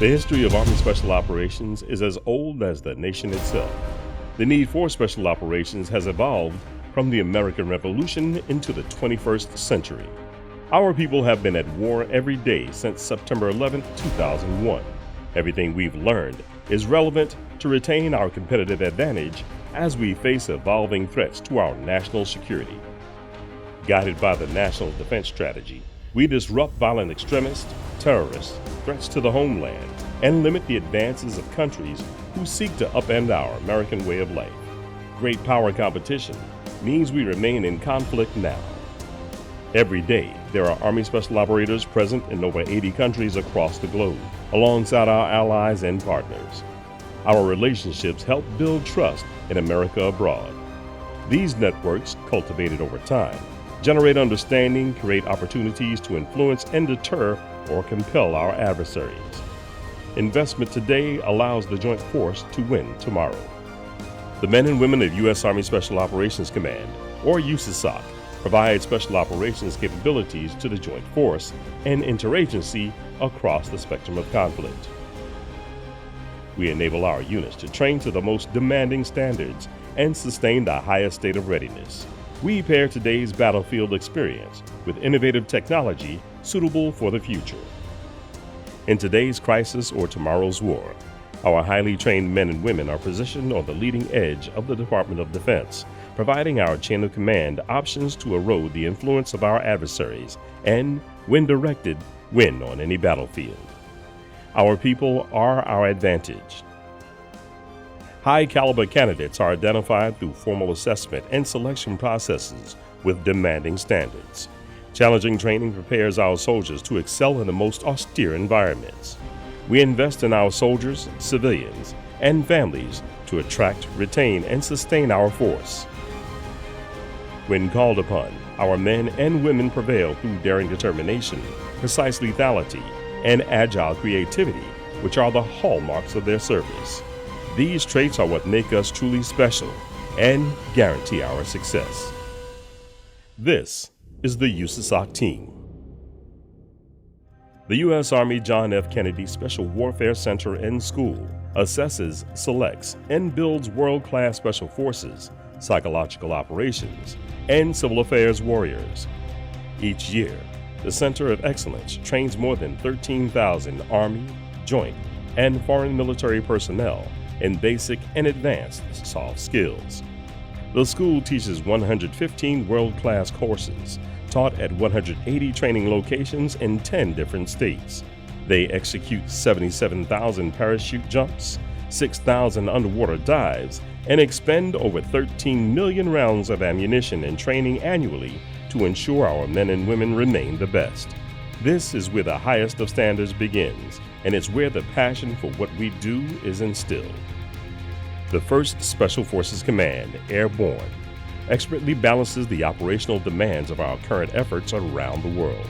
The history of Army Special Operations is as old as the nation itself. The need for special operations has evolved from the American Revolution into the 21st century. Our people have been at war every day since September 11, 2001. Everything we've learned is relevant to retain our competitive advantage as we face evolving threats to our national security. Guided by the National Defense Strategy, we disrupt violent extremists, terrorists, threats to the homeland, and limit the advances of countries who seek to upend our American way of life. Great power competition means we remain in conflict now. Every day, there are Army Special Operators present in over 80 countries across the globe, alongside our allies and partners. Our relationships help build trust in America abroad. These networks, cultivated over time, generate understanding, create opportunities to influence and deter or compel our adversaries. Investment today allows the joint force to win tomorrow. The men and women of U.S. Army Special Operations Command, or USASOC, provide special operations capabilities to the joint force and interagency across the spectrum of conflict. We enable our units to train to the most demanding standards and sustain the highest state of readiness. We pair today's battlefield experience with innovative technology suitable for the future. In today's crisis or tomorrow's war, our highly trained men and women are positioned on the leading edge of the Department of Defense, providing our chain of command options to erode the influence of our adversaries and, when directed, win on any battlefield. Our people are our advantage. High-caliber candidates are identified through formal assessment and selection processes with demanding standards. Challenging training prepares our soldiers to excel in the most austere environments. We invest in our soldiers, civilians, and families to attract, retain, and sustain our force. When called upon, our men and women prevail through daring determination, precise lethality, and agile creativity, which are the hallmarks of their service. These traits are what make us truly special and guarantee our success. This is the USASOC team. The U.S. Army John F. Kennedy Special Warfare Center and School assesses, selects, and builds world-class special forces, psychological operations, and civil affairs warriors. Each year, the Center of Excellence trains more than 13,000 Army, Joint, and foreign military personnel in basic and advanced soft skills. The school teaches 115 world-class courses, taught at 180 training locations in 10 different states. They execute 77,000 parachute jumps, 6,000 underwater dives, and expend over 13 million rounds of ammunition and training annually to ensure our men and women remain the best. This is where the highest of standards begins, and it's where the passion for what we do is instilled. The 1st Special Forces Command, Airborne, expertly balances the operational demands of our current efforts around the world.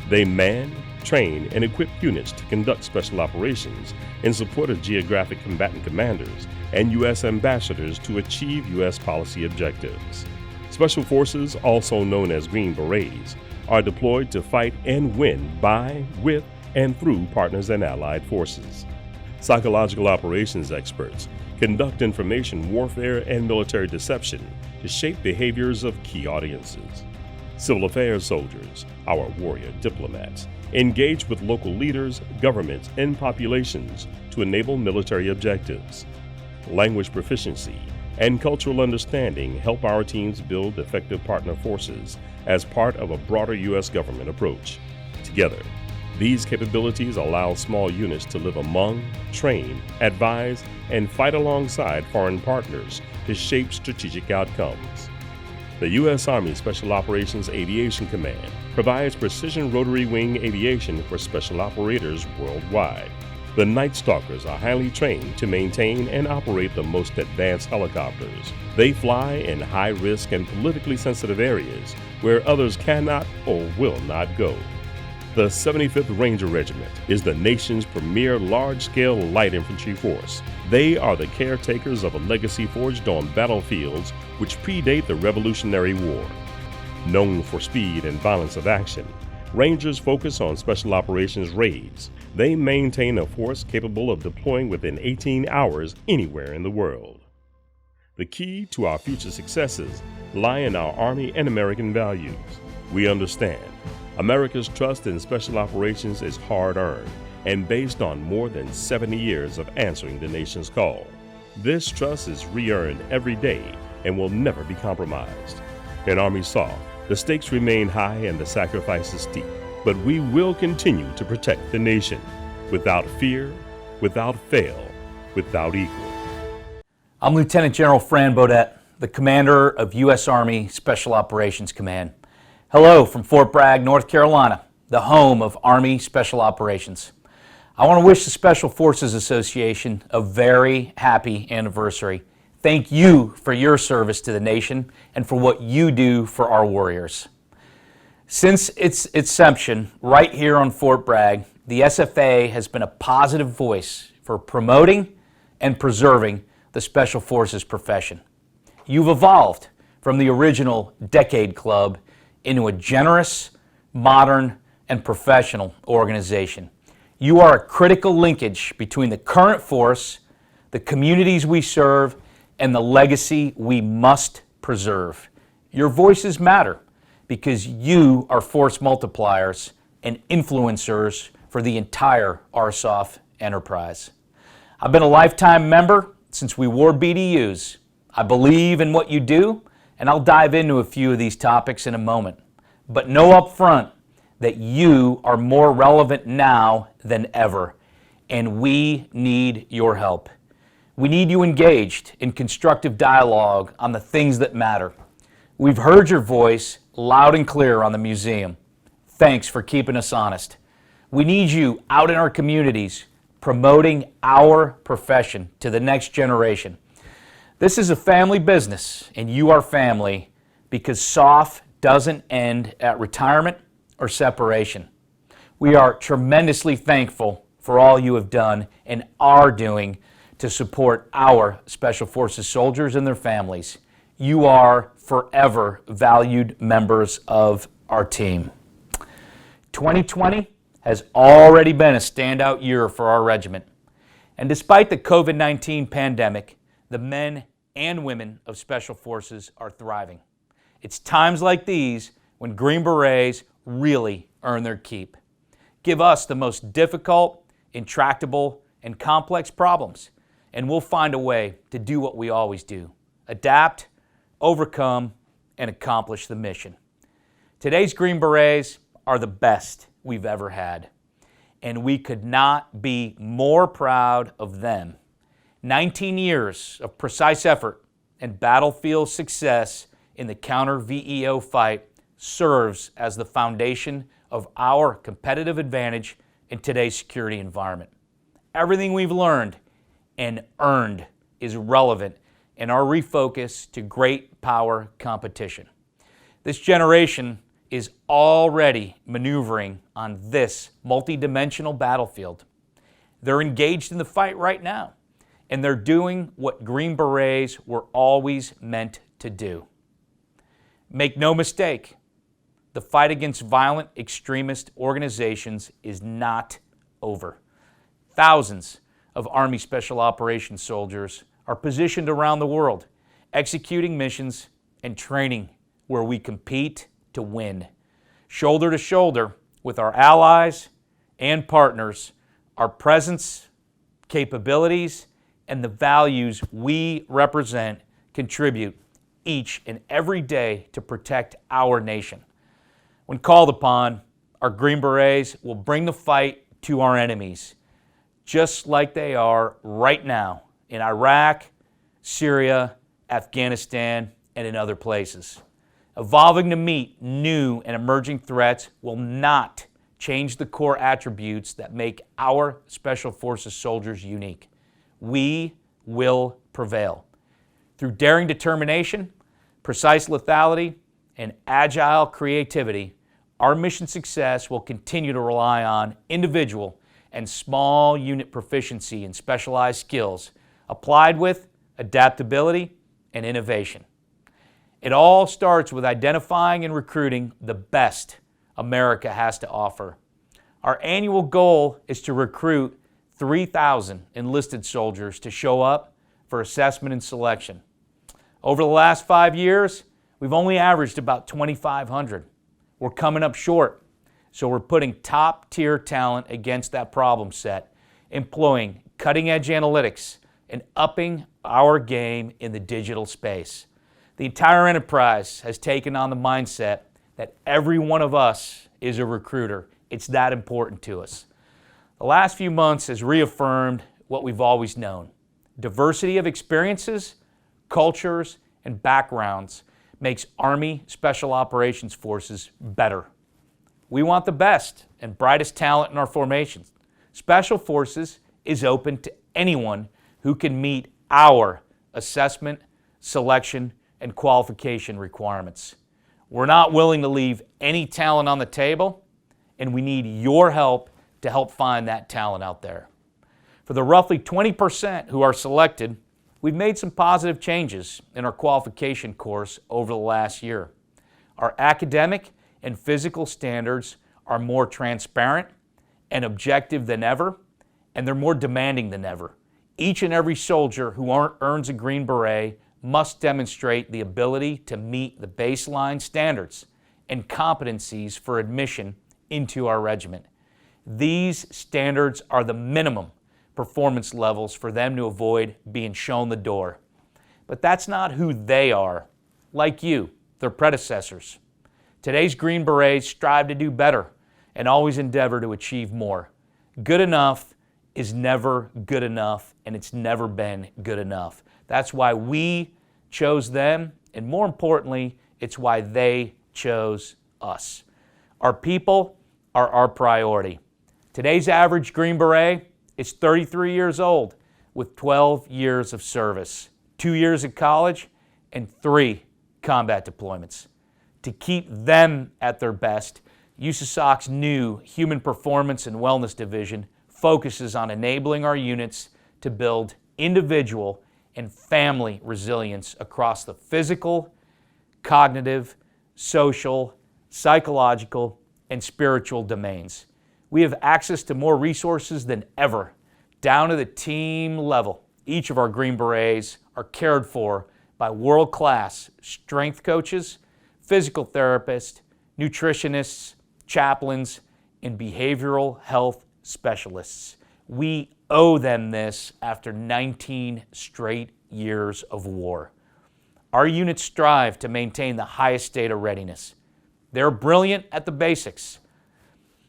They man, train, and equip units to conduct special operations in support of geographic combatant commanders and U.S. ambassadors to achieve U.S. policy objectives. Special Forces, also known as Green Berets, are deployed to fight and win by, with, and through partners and allied forces. Psychological operations experts conduct information warfare and military deception to shape behaviors of key audiences. Civil affairs soldiers, our warrior diplomats, engage with local leaders, governments, and populations to enable military objectives. Language proficiency and cultural understanding help our teams build effective partner forces as part of a broader U.S. government approach. Together, these capabilities allow small units to live among, train, advise, and fight alongside foreign partners to shape strategic outcomes. The U.S. Army Special Operations Aviation Command provides precision rotary wing aviation for special operators worldwide. The Night Stalkers are highly trained to maintain and operate the most advanced helicopters. They fly in high-risk and politically sensitive areas where others cannot or will not go. The 75th Ranger Regiment is the nation's premier large-scale light infantry force. They are the caretakers of a legacy forged on battlefields which predate the Revolutionary War. Known for speed and violence of action, Rangers focus on special operations raids. They maintain a force capable of deploying within 18 hours anywhere in the world. The key to our future successes lie in our Army and American values. We understand America's trust in special operations is hard-earned and based on more than 70 years of answering the nation's call. This trust is re-earned every day and will never be compromised. In Army SOC, the stakes remain high and the sacrifices steep, but we will continue to protect the nation without fear, without fail, without equal. I'm Lieutenant General Fran Beaudet, the commander of U.S. Army Special Operations Command. Hello from Fort Bragg, North Carolina, the home of Army Special Operations. I want to wish the Special Forces Association a very happy anniversary. Thank you for your service to the nation and for what you do for our warriors. Since its inception, right here on Fort Bragg, the SFA has been a positive voice for promoting and preserving the Special Forces profession. You've evolved from the original Decade Club into a generous, modern, and professional organization. You are a critical linkage between the current force, the communities we serve, and the legacy we must preserve. Your voices matter because you are force multipliers and influencers for the entire RSOF enterprise. I've been a lifetime member since we wore BDUs. I believe in what you do, and I'll dive into a few of these topics in a moment. But know up front that you are more relevant now than ever, and we need your help. We need you engaged in constructive dialogue on the things that matter. We've heard your voice loud and clear on the museum. Thanks for keeping us honest. We need you out in our communities promoting our profession to the next generation. This is a family business, and you are family because SOF doesn't end at retirement or separation. We are tremendously thankful for all you have done and are doing to support our Special Forces soldiers and their families. You are forever valued members of our team. 2020 has already been a standout year for our regiment. And despite the COVID-19 pandemic, the men and women of Special Forces are thriving. It's times like these when Green Berets really earn their keep. Give us the most difficult, intractable, and complex problems, and we'll find a way to do what we always do: adapt, overcome, and accomplish the mission. Today's Green Berets are the best we've ever had, and we could not be more proud of them. 19 years of precise effort and battlefield success in the counter-VEO fight serves as the foundation of our competitive advantage in today's security environment. Everything we've learned and earned is relevant in our refocus to great power competition. This generation is already maneuvering on this multidimensional battlefield. They're engaged in the fight right now, and they're doing what Green Berets were always meant to do. Make no mistake, the fight against violent extremist organizations is not over. Thousands of Army Special Operations soldiers are positioned around the world, executing missions and training where we compete to win. Shoulder to shoulder with our allies and partners, our presence, capabilities, and the values we represent contribute each and every day to protect our nation. When called upon, our Green Berets will bring the fight to our enemies, just like they are right now in Iraq, Syria, Afghanistan, and in other places. Evolving to meet new and emerging threats will not change the core attributes that make our Special Forces soldiers unique. We will prevail. Through daring determination, precise lethality, and agile creativity, our mission success will continue to rely on individual and small unit proficiency in specialized skills applied with adaptability and innovation. It all starts with identifying and recruiting the best America has to offer. Our annual goal is to recruit 3,000 enlisted soldiers to show up for assessment and selection. Over the last 5 years, we've only averaged about 2,500. We're coming up short, so we're putting top-tier talent against that problem set, employing cutting-edge analytics and upping our game in the digital space. The entire enterprise has taken on the mindset that every one of us is a recruiter. It's that important to us. The last few months has reaffirmed what we've always known. Diversity of experiences, cultures, and backgrounds makes Army Special Operations Forces better. We want the best and brightest talent in our formations. Special Forces is open to anyone who can meet our assessment, selection, and qualification requirements. We're not willing to leave any talent on the table, and we need your help to help find that talent out there. For the roughly 20% who are selected, we've made some positive changes in our qualification course over the last year. Our academic and physical standards are more transparent and objective than ever, and they're more demanding than ever. Each and every soldier who earns a Green Beret must demonstrate the ability to meet the baseline standards and competencies for admission into our regiment. These standards are the minimum performance levels for them to avoid being shown the door. But that's not who they are, like you, their predecessors. Today's Green Berets strive to do better and always endeavor to achieve more. Good enough is never good enough, and it's never been good enough. That's why we chose them, and more importantly, it's why they chose us. Our people are our priority. Today's average Green Beret is 33 years old with 12 years of service, 2 years of college, and 3 combat deployments. To keep them at their best, USASOC's new Human Performance and Wellness Division focuses on enabling our units to build individual and family resilience across the physical, cognitive, social, psychological, and spiritual domains. We have access to more resources than ever, down to the team level. Each of our Green Berets are cared for by world-class strength coaches, physical therapists, nutritionists, chaplains, and behavioral health specialists. We owe them this after 19 straight years of war. Our units strive to maintain the highest state of readiness. They're brilliant at the basics,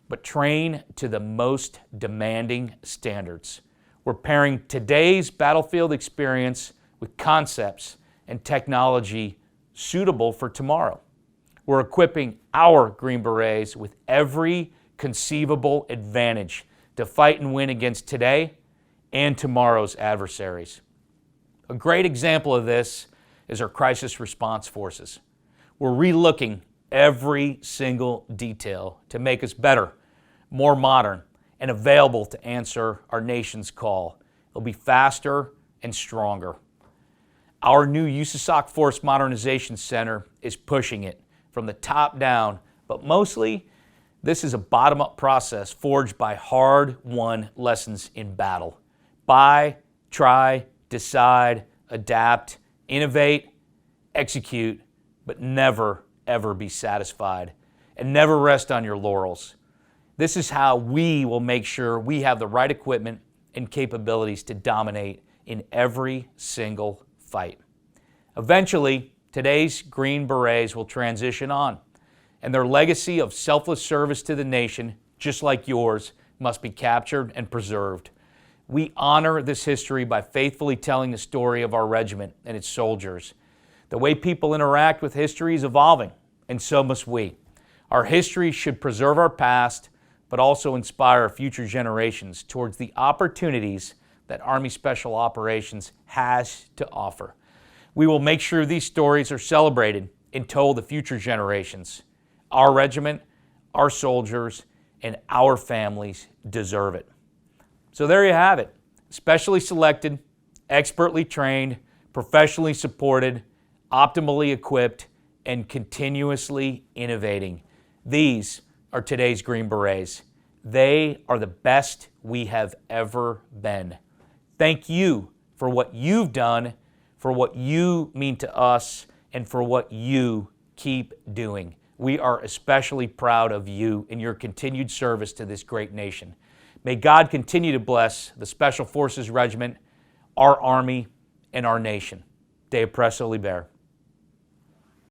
but train to the most demanding standards. We're pairing today's battlefield experience with concepts and technology suitable for tomorrow. We're equipping our Green Berets with every conceivable advantage to fight and win against today and tomorrow's adversaries. A great example of this is our crisis response forces. We're relooking every single detail to make us better, more modern, and available to answer our nation's call. It'll be faster and stronger. Our new USASOC Force Modernization Center is pushing it from the top down, but mostly this is a bottom-up process forged by hard-won lessons in battle. Buy, try, decide, adapt, innovate, execute, but never, ever be satisfied, and never rest on your laurels. This is how we will make sure we have the right equipment and capabilities to dominate in every single fight. Eventually, today's Green Berets will transition on, and their legacy of selfless service to the nation, just like yours, must be captured and preserved. We honor this history by faithfully telling the story of our regiment and its soldiers. The way people interact with history is evolving, and so must we. Our history should preserve our past, but also inspire future generations towards the opportunities that Army Special Operations has to offer. We will make sure these stories are celebrated and told to future generations. Our regiment, our soldiers, and our families deserve it. So there you have it. Specially selected, expertly trained, professionally supported, optimally equipped, and continuously innovating. These are today's Green Berets. They are the best we have ever been. Thank you for what you've done, for what you mean to us, and for what you keep doing. We are especially proud of you and your continued service to this great nation. May God continue to bless the Special Forces Regiment, our Army, and our nation. Deo presso liber.